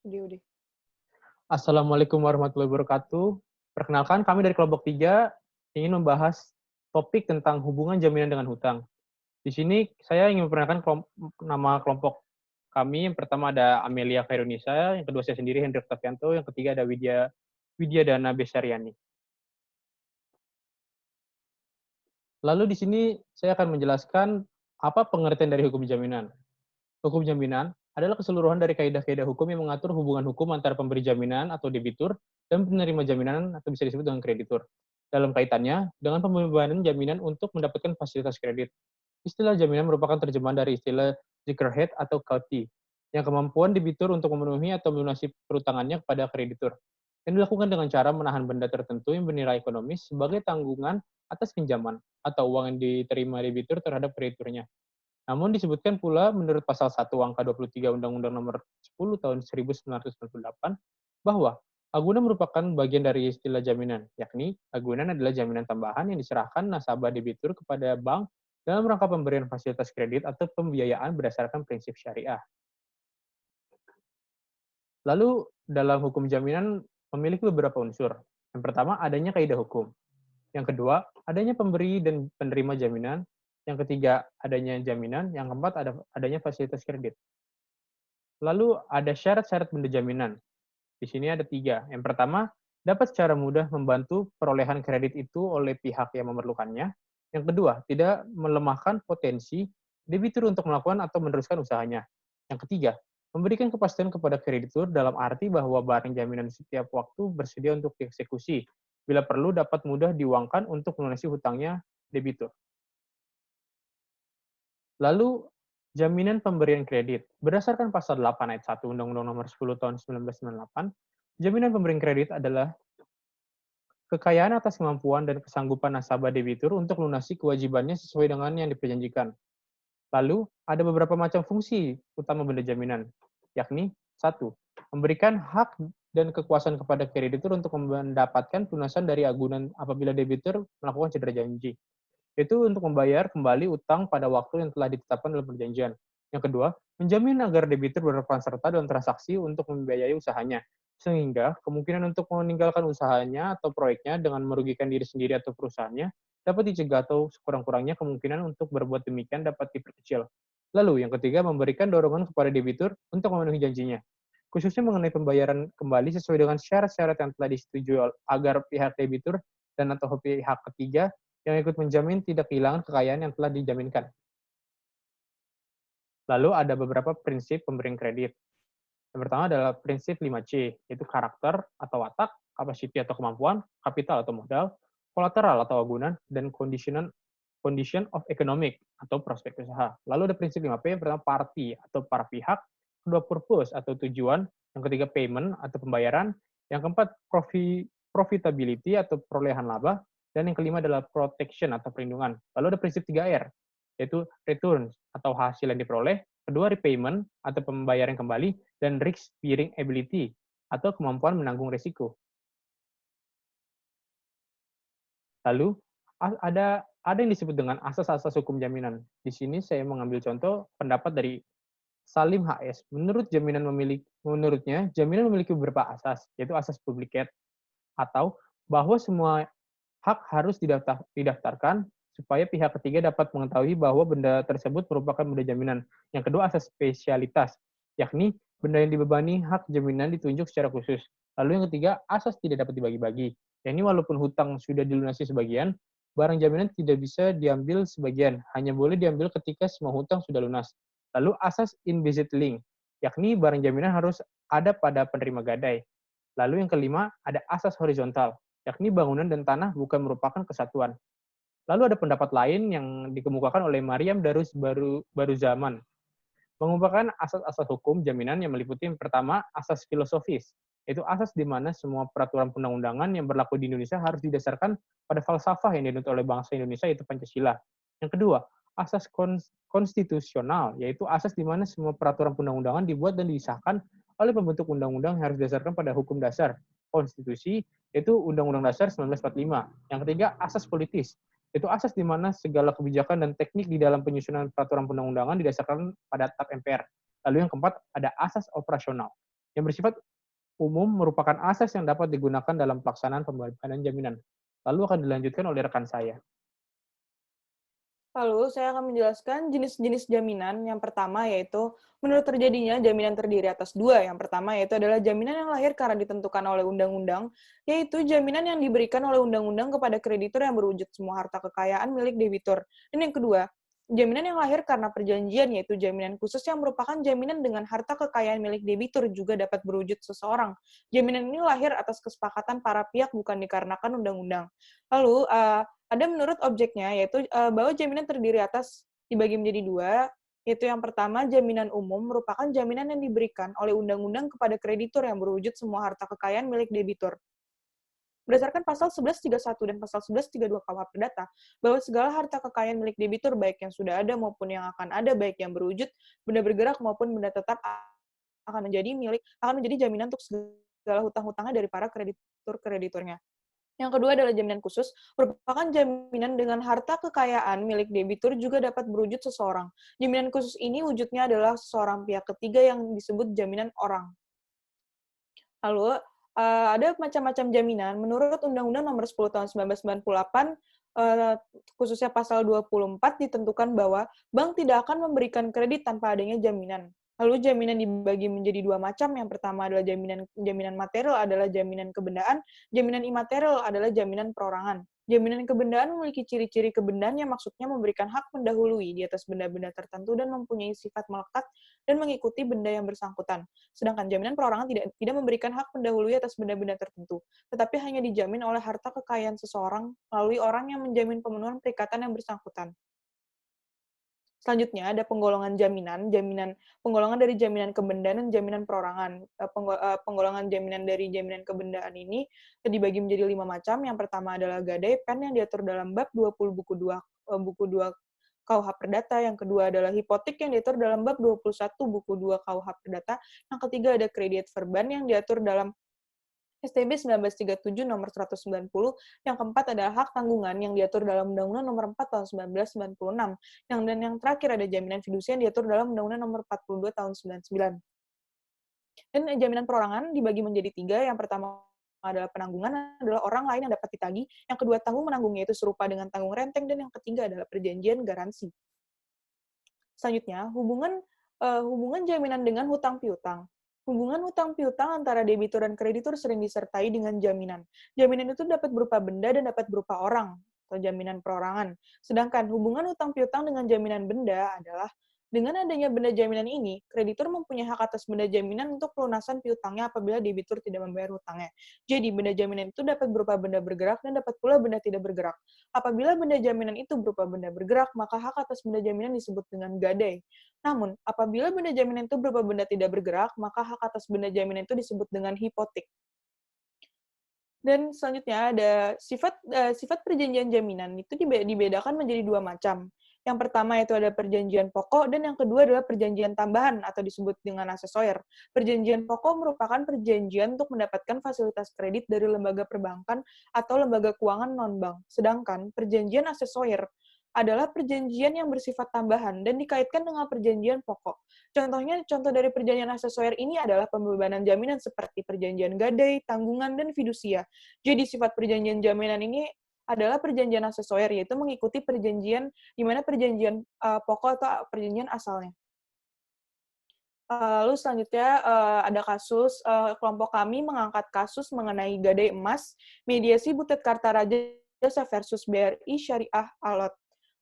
Diudi. Assalamualaikum warahmatullahi wabarakatuh. Perkenalkan, kami dari kelompok 3 ingin membahas topik tentang hubungan jaminan dengan hutang. Di sini saya ingin memperkenalkan nama kelompok kami. Yang pertama ada Amelia Khairunisa, yang kedua saya sendiri Hendrik Tafianto, yang ketiga ada Widya Dana Besaryani. Lalu di sini saya akan menjelaskan apa pengertian dari hukum jaminan. Hukum jaminan adalah keseluruhan dari kaidah-kaidah hukum yang mengatur hubungan hukum antara pemberi jaminan atau debitur dan penerima jaminan atau bisa disebut dengan kreditur. Dalam kaitannya dengan pembebanan jaminan untuk mendapatkan fasilitas kredit. Istilah jaminan merupakan terjemahan dari istilah Zickerhead atau Kauti, yang kemampuan debitur untuk memenuhi atau melunasi perutangannya kepada kreditur. Yang dilakukan dengan cara menahan benda tertentu yang bernilai ekonomis sebagai tanggungan atas pinjaman atau uang yang diterima debitur terhadap krediturnya. Namun disebutkan pula menurut pasal 1 angka 23 Undang-Undang Nomor 10 tahun 1998 bahwa agunan merupakan bagian dari istilah jaminan, yakni agunan adalah jaminan tambahan yang diserahkan nasabah debitur kepada bank dalam rangka pemberian fasilitas kredit atau pembiayaan berdasarkan prinsip syariah. Lalu dalam hukum jaminan memiliki beberapa unsur. Yang pertama adanya kaidah hukum. Yang kedua, adanya pemberi dan penerima jaminan. Yang ketiga, adanya jaminan. Yang keempat, adanya fasilitas kredit. Lalu ada syarat-syarat benda jaminan. Di sini ada 3. Yang pertama, dapat secara mudah membantu perolehan kredit itu oleh pihak yang memerlukannya. Yang kedua, tidak melemahkan potensi debitur untuk melakukan atau meneruskan usahanya. Yang ketiga, memberikan kepastian kepada kreditur dalam arti bahwa barang jaminan setiap waktu bersedia untuk dieksekusi. Bila perlu dapat mudah diuangkan untuk melunasi hutangnya debitur. Lalu, jaminan pemberian kredit. Berdasarkan pasal 8 ayat 1 Undang-Undang Nomor 10 tahun 1998, jaminan pemberian kredit adalah kekayaan atas kemampuan dan kesanggupan nasabah debitur untuk melunasi kewajibannya sesuai dengan yang diperjanjikan. Lalu, ada beberapa macam fungsi utama benda jaminan, yakni 1. Memberikan hak dan kekuasaan kepada kreditur untuk mendapatkan pelunasan dari agunan apabila debitur melakukan cedera janji. Itu untuk membayar kembali utang pada waktu yang telah ditetapkan dalam perjanjian. Yang kedua, menjamin agar debitur berperan serta dalam transaksi untuk membiayai usahanya, sehingga kemungkinan untuk meninggalkan usahanya atau proyeknya dengan merugikan diri sendiri atau perusahaannya dapat dicegah atau sekurang-kurangnya kemungkinan untuk berbuat demikian dapat diperkecil. Lalu, yang ketiga, memberikan dorongan kepada debitur untuk memenuhi janjinya, khususnya mengenai pembayaran kembali sesuai dengan syarat-syarat yang telah disetujui agar pihak debitur dan atau pihak ketiga yang ikut menjamin tidak kehilangan kekayaan yang telah dijaminkan. Lalu ada beberapa prinsip pemberian kredit. Yang pertama adalah prinsip 5C, yaitu karakter atau watak, capacity atau kemampuan, kapital atau modal, kolateral atau agunan, dan condition of economic atau prospek usaha. Lalu ada prinsip 5P, yang pertama party atau para pihak, kedua purpose atau tujuan, yang ketiga payment atau pembayaran, yang keempat profitability atau perolehan laba, dan yang kelima adalah protection atau perlindungan. Lalu ada prinsip 3R, yaitu return atau hasil yang diperoleh, kedua repayment atau pembayaran kembali, dan risk bearing ability atau kemampuan menanggung risiko. Lalu ada yang disebut dengan asas-asas hukum jaminan. Di sini saya mengambil contoh pendapat dari Salim HS. Menurutnya, jaminan memiliki beberapa asas, yaitu asas publikat atau bahwa semua hak harus didaftarkan supaya pihak ketiga dapat mengetahui bahwa benda tersebut merupakan benda jaminan. Yang kedua, asas spesialitas, yakni benda yang dibebani hak jaminan ditunjuk secara khusus. Lalu yang ketiga, asas tidak dapat dibagi-bagi. Yakni walaupun hutang sudah dilunasi sebagian, barang jaminan tidak bisa diambil sebagian, hanya boleh diambil ketika semua hutang sudah lunas. Lalu asas implicit link, yakni barang jaminan harus ada pada penerima gadai. Lalu yang kelima, ada asas horizontal, yakni bangunan dan tanah bukan merupakan kesatuan. Lalu ada pendapat lain yang dikemukakan oleh Mariam Darus Baruzaman, mengumpulkan asas-asas hukum jaminan yang meliputi yang pertama, asas filosofis, yaitu asas di mana semua peraturan perundang-undangan yang berlaku di Indonesia harus didasarkan pada falsafah yang dianut oleh bangsa Indonesia, yaitu Pancasila. Yang kedua, asas konstitusional, yaitu asas di mana semua peraturan perundang-undangan dibuat dan disahkan oleh pembentuk undang-undang yang harus didasarkan pada hukum dasar, konstitusi, yaitu Undang-Undang Dasar 1945. Yang ketiga, asas politis, yaitu asas di mana segala kebijakan dan teknik di dalam penyusunan peraturan perundang-undangan didasarkan pada tap MPR. Lalu yang keempat, ada asas operasional, yang bersifat umum merupakan asas yang dapat digunakan dalam pelaksanaan pembayaran jaminan. Lalu akan dilanjutkan oleh rekan saya. Lalu, saya akan menjelaskan jenis-jenis jaminan. Yang pertama yaitu, menurut terjadinya jaminan terdiri atas dua. Yang pertama yaitu adalah jaminan yang lahir karena ditentukan oleh undang-undang, yaitu jaminan yang diberikan oleh undang-undang kepada kreditur yang berwujud semua harta kekayaan milik debitur. Dan yang kedua, jaminan yang lahir karena perjanjian, yaitu jaminan khusus yang merupakan jaminan dengan harta kekayaan milik debitur juga dapat berwujud seseorang. Jaminan ini lahir atas kesepakatan para pihak bukan dikarenakan undang-undang. Lalu, ada menurut objeknya, yaitu bahwa jaminan terdiri atas dibagi menjadi dua, yaitu yang pertama, jaminan umum merupakan jaminan yang diberikan oleh undang-undang kepada kreditur yang berwujud semua harta kekayaan milik debitur. Berdasarkan pasal 1131 dan pasal 1132 KUH Perdata, bahwa segala harta kekayaan milik debitur, baik yang sudah ada maupun yang akan ada, baik yang berwujud, benda bergerak maupun benda tetap, akan menjadi jaminan untuk segala hutang-hutangnya dari para kreditur-krediturnya. Yang kedua adalah jaminan khusus, merupakan jaminan dengan harta kekayaan milik debitur juga dapat berwujud seseorang. Jaminan khusus ini wujudnya adalah seorang pihak ketiga yang disebut jaminan orang. Lalu, ada macam-macam jaminan. Menurut Undang-Undang Nomor 10 Tahun 1998, khususnya pasal 24 ditentukan bahwa bank tidak akan memberikan kredit tanpa adanya jaminan. Lalu jaminan dibagi menjadi dua macam. Yang pertama adalah jaminan material adalah jaminan kebendaan, jaminan imaterial adalah jaminan perorangan. Jaminan kebendaan memiliki ciri-ciri kebendaan yang maksudnya memberikan hak mendahului di atas benda-benda tertentu dan mempunyai sifat melekat dan mengikuti benda yang bersangkutan. Sedangkan jaminan perorangan tidak memberikan hak mendahului atas benda-benda tertentu, tetapi hanya dijamin oleh harta kekayaan seseorang melalui orang yang menjamin pemenuhan perikatan yang bersangkutan. Selanjutnya ada penggolongan penggolongan dari jaminan kebendaan dan jaminan perorangan. Penggolongan jaminan dari jaminan kebendaan ini dibagi menjadi 5 macam. Yang pertama adalah gadai pen yang diatur dalam bab 20 buku 2 KUH Perdata. Yang kedua adalah hipotek yang diatur dalam bab 21 buku 2 KUH Perdata. Yang ketiga ada kredit verban yang diatur dalam STB 1937 nomor 190. Yang keempat adalah hak tanggungan yang diatur dalam Undang-Undang nomor 4 tahun 1996. Yang terakhir ada jaminan fidusia yang diatur dalam Undang-Undang nomor 42 tahun 99. Dan jaminan perorangan dibagi menjadi 3. Yang pertama adalah penanggungan adalah orang lain yang dapat ditagih. Yang kedua tanggung menanggungnya itu serupa dengan tanggung renteng. Dan yang ketiga adalah perjanjian garansi. Selanjutnya, hubungan jaminan dengan hutang piutang. Hubungan hutang piutang antara debitur dan kreditur sering disertai dengan jaminan. Jaminan itu dapat berupa benda dan dapat berupa orang, atau jaminan perorangan. Sedangkan hubungan hutang piutang dengan jaminan benda adalah, dengan adanya benda jaminan ini, kreditur mempunyai hak atas benda jaminan untuk pelunasan piutangnya apabila debitur tidak membayar hutangnya. Jadi, benda jaminan itu dapat berupa benda bergerak dan dapat pula benda tidak bergerak. Apabila benda jaminan itu berupa benda bergerak, maka hak atas benda jaminan disebut dengan gadai. Namun, apabila benda jaminan itu berupa benda tidak bergerak, maka hak atas benda jaminan itu disebut dengan hipotek. Dan selanjutnya ada sifat perjanjian jaminan itu dibedakan menjadi dua macam. Yang pertama itu ada perjanjian pokok dan yang kedua adalah perjanjian tambahan atau disebut dengan aksesorir. Perjanjian pokok merupakan perjanjian untuk mendapatkan fasilitas kredit dari lembaga perbankan atau lembaga keuangan non-bank. Sedangkan perjanjian aksesorir adalah perjanjian yang bersifat tambahan dan dikaitkan dengan perjanjian pokok. Contoh dari perjanjian aksesorir ini adalah pembebanan jaminan seperti perjanjian gadai, tanggungan, dan fidusia. Jadi sifat perjanjian jaminan ini adalah perjanjian aksesorir, yaitu mengikuti perjanjian di mana perjanjian pokok atau perjanjian asalnya. Lalu selanjutnya ada kasus, kelompok kami mengangkat kasus mengenai gadai emas, mediasi Butet Kartarajasa versus BRI Syariah Alot.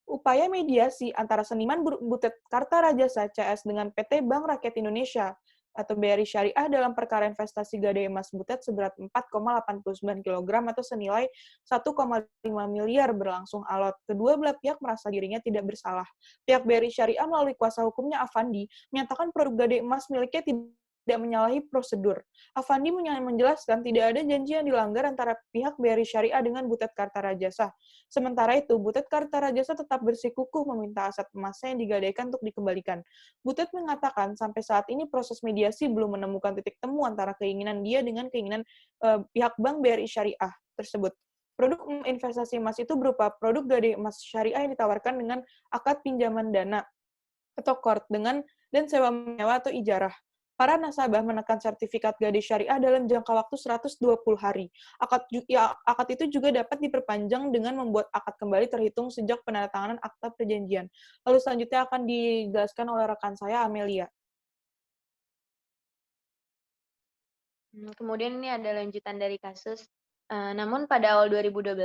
Upaya mediasi antara seniman Butet Kartarajasa CS dengan PT Bank Rakyat Indonesia atau BRI Syariah dalam perkara investasi gadai emas Butet seberat 4,89 kg atau senilai 1,5 miliar berlangsung alot. Kedua belah pihak merasa dirinya tidak bersalah. Pihak BRI Syariah melalui kuasa hukumnya Afandi menyatakan produk gadai emas miliknya tidak menyalahi prosedur. Afandi menjelaskan tidak ada janji yang dilanggar antara pihak BRI Syariah dengan Butet Kartarajasa. Sementara itu, Butet Kartarajasa tetap bersikukuh meminta aset emasnya yang digadaikan untuk dikembalikan. Butet mengatakan sampai saat ini proses mediasi belum menemukan titik temu antara keinginan dia dengan keinginan pihak Bank BRI Syariah tersebut. Produk investasi emas itu berupa produk gadai emas syariah yang ditawarkan dengan akad pinjaman dana atau kord dan sewa menyewa atau ijarah. Para nasabah menekan sertifikat gadis syariah dalam jangka waktu 120 hari. Akad itu juga dapat diperpanjang dengan membuat akad kembali terhitung sejak penandatanganan akta perjanjian. Lalu selanjutnya akan dijelaskan oleh rekan saya, Amelia. Kemudian ini ada lanjutan dari kasus. Namun pada awal 2012,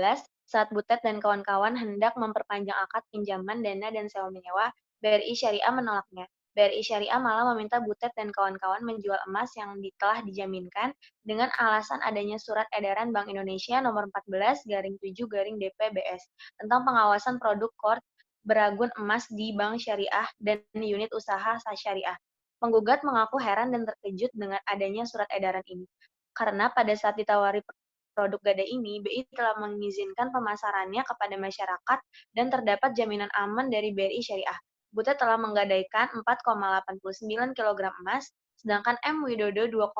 saat Butet dan kawan-kawan hendak memperpanjang akad pinjaman dana dan sewa menyewa, BRI Syariah menolaknya. BRI Syariah malah meminta Butet dan kawan-kawan menjual emas yang telah dijaminkan dengan alasan adanya surat edaran Bank Indonesia nomor 14/7/DPBS tentang pengawasan produk core beragun emas di bank syariah dan unit usaha syariah. Penggugat mengaku heran dan terkejut dengan adanya surat edaran ini, karena pada saat ditawari produk gadai ini, BI telah mengizinkan pemasarannya kepada masyarakat dan terdapat jaminan aman dari BRI Syariah. Butet telah menggadaikan 4,89 kg emas, sedangkan M. Widodo 2,5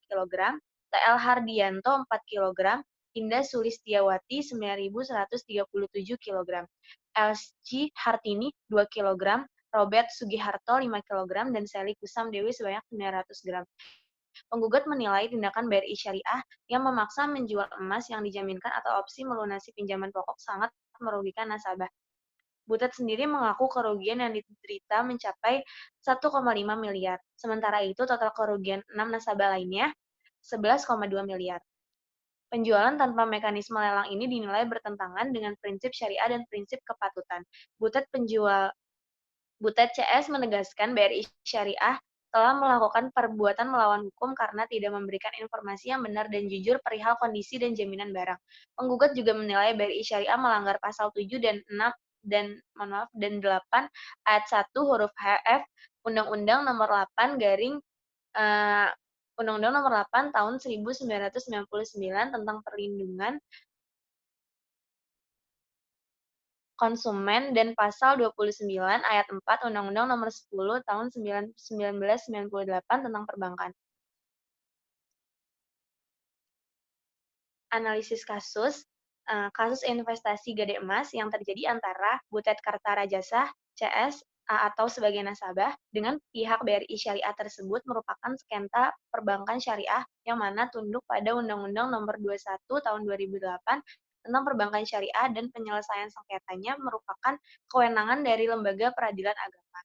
kg, TL Hardianto 4 kg, Indah Sulistiawati 9.137 kg, LC Hartini 2 kg, Robert Sugiharto 5 kg, dan Sally Kusam Dewi sebanyak 900 gram. Penggugat menilai tindakan BRI Syariah yang memaksa menjual emas yang dijaminkan atau opsi melunasi pinjaman pokok sangat merugikan nasabah. Butet sendiri mengaku kerugian yang diderita mencapai 1,5 miliar. Sementara itu, total kerugian 6 nasabah lainnya 11,2 miliar. Penjualan tanpa mekanisme lelang ini dinilai bertentangan dengan prinsip syariah dan prinsip kepatutan. Butet CS menegaskan BRI Syariah telah melakukan perbuatan melawan hukum karena tidak memberikan informasi yang benar dan jujur perihal kondisi dan jaminan barang. Penggugat juga menilai BRI Syariah melanggar pasal 7 dan 6 dan 8 ayat 1 huruf F Undang-Undang Nomor 8 Undang-Undang Nomor 8 tahun 1999 tentang perlindungan konsumen dan pasal 29 ayat 4 Undang-Undang Nomor 10 tahun 1998 tentang perbankan. Analisis kasus investasi gadai emas yang terjadi antara Butet Kartara Jasa, CS, atau sebagai nasabah dengan pihak BRI Syariah tersebut merupakan skema perbankan syariah yang mana tunduk pada Undang-Undang Nomor 21 tahun 2008 tentang perbankan syariah dan penyelesaian sengketanya merupakan kewenangan dari Lembaga Peradilan Agama.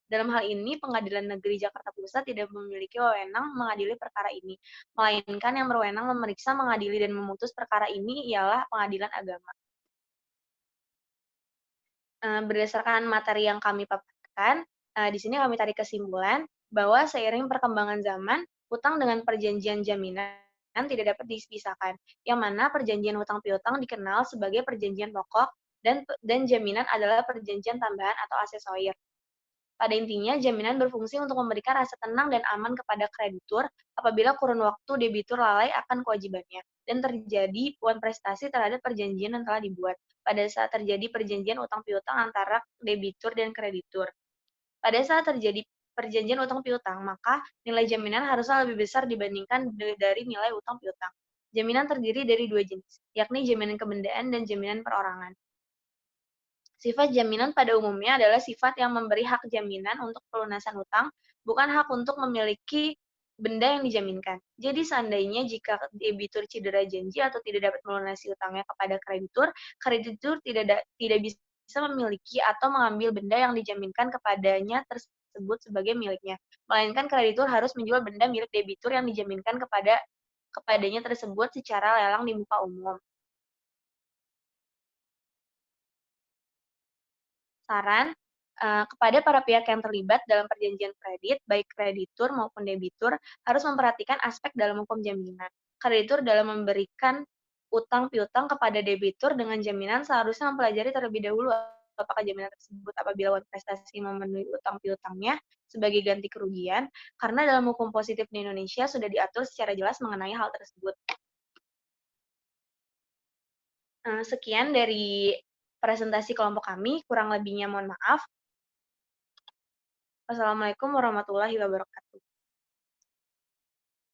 Dalam hal ini, Pengadilan Negeri Jakarta Pusat tidak memiliki wewenang mengadili perkara ini, melainkan yang berwenang memeriksa, mengadili, dan memutus perkara ini ialah Pengadilan Agama. Berdasarkan materi yang kami paparkan, di sini kami tarik kesimpulan bahwa seiring perkembangan zaman, utang dengan perjanjian jaminan tidak dapat dipisahkan, yang mana perjanjian hutang piutang dikenal sebagai perjanjian pokok dan jaminan adalah perjanjian tambahan atau aksesorir. Pada intinya, jaminan berfungsi untuk memberikan rasa tenang dan aman kepada kreditur apabila kurun waktu debitur lalai akan kewajibannya, dan terjadi uang prestasi terhadap perjanjian yang telah dibuat pada saat terjadi perjanjian utang piutang antara debitur dan kreditur. Pada saat terjadi perjanjian utang piutang, maka nilai jaminan harusnya lebih besar dibandingkan dari nilai utang piutang. Jaminan terdiri dari dua jenis, yakni jaminan kebendaan dan jaminan perorangan. Sifat jaminan pada umumnya adalah sifat yang memberi hak jaminan untuk pelunasan utang, bukan hak untuk memiliki benda yang dijaminkan. Jadi seandainya jika debitur cedera janji atau tidak dapat melunasi utangnya kepada kreditur, kreditur tidak bisa memiliki atau mengambil benda yang dijaminkan kepadanya tersebut sebagai miliknya, melainkan kreditur harus menjual benda milik debitur yang dijaminkan kepadanya tersebut secara lelang di muka umum. Saran kepada para pihak yang terlibat dalam perjanjian kredit, baik kreditur maupun debitur, harus memperhatikan aspek dalam hukum jaminan. Kreditur dalam memberikan utang piutang kepada debitur dengan jaminan seharusnya mempelajari terlebih dahulu apakah jaminan tersebut apabila uang prestasi memenuhi utang piutangnya sebagai ganti kerugian, karena dalam hukum positif di Indonesia sudah diatur secara jelas mengenai hal tersebut. Sekian dari presentasi kelompok kami, kurang lebihnya mohon maaf. Wassalamualaikum warahmatullahi wabarakatuh.